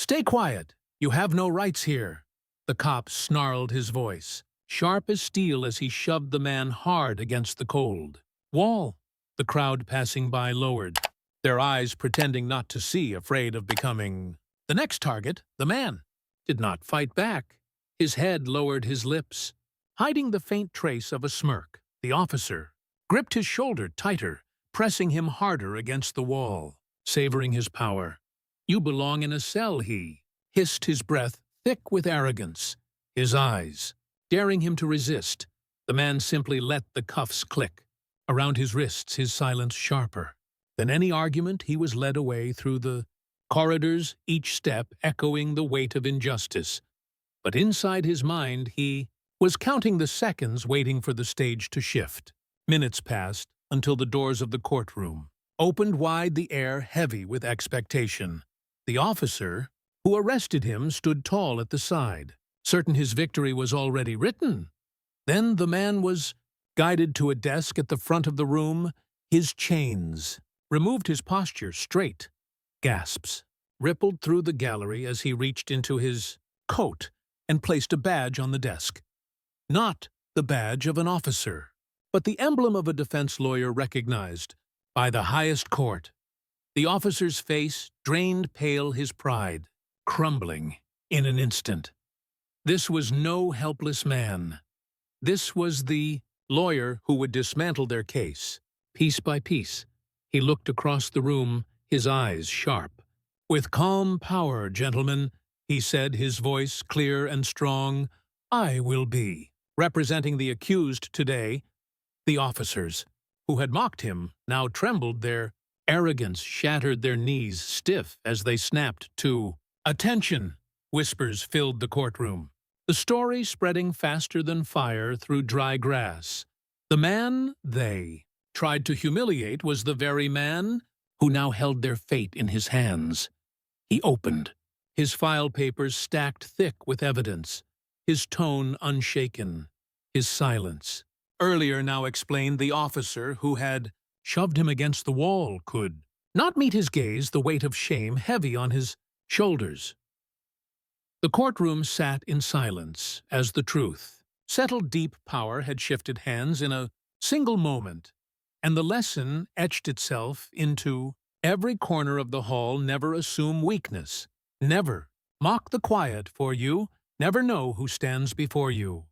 "Stay quiet. You have no rights here." The cop snarled his voice, sharp as steel as he shoved the man hard against the cold wall. The crowd passing by lowered, their eyes pretending not to see, afraid of becoming the next target. The man did not fight back. His head lowered, his lips hiding the faint trace of a smirk. The officer gripped his shoulder tighter, pressing him harder against the wall, savoring his power. "You belong in a cell," he hissed, his breath thick with arrogance, his eyes daring him to resist. The man simply let the cuffs click around his wrists, his silence sharper than any argument. He was led away through the corridors, each step echoing the weight of injustice. But inside his mind, he was counting the seconds, waiting for the stage to shift. Minutes passed until the doors of the courtroom opened wide, the air heavy with expectation. The officer who arrested him stood tall at the side, certain his victory was already written. Then the man was guided to a desk at the front of the room, his chains removed, his posture straight. Gasps rippled through the gallery as he reached into his coat and placed a badge on the desk. Not the badge of an officer, but the emblem of a defense lawyer recognized by the highest court. The officer's face drained pale, his pride crumbling in an instant. This was no helpless man. This was the lawyer who would dismantle their case, piece by piece. He looked across the room, his eyes sharp. "With calm power, gentlemen," he said, his voice clear and strong, "I will be representing the accused today." The officers who had mocked him now trembled, their arrogance shattered, their knees stiff as they snapped to attention. Whispers filled the courtroom, the story spreading faster than fire through dry grass. The man they tried to humiliate was the very man who now held their fate in his hands. He opened, his file papers stacked thick with evidence, his tone unshaken, his silence. Earlier now explained, the officer who had shoved him against the wall could not meet his gaze, the weight of shame heavy on his shoulders. The courtroom sat in silence as the truth settled. Deep power had shifted hands in a single moment, and the lesson etched itself into every corner of the hall. Never assume weakness. Never mock the quiet, for you never know who stands before you.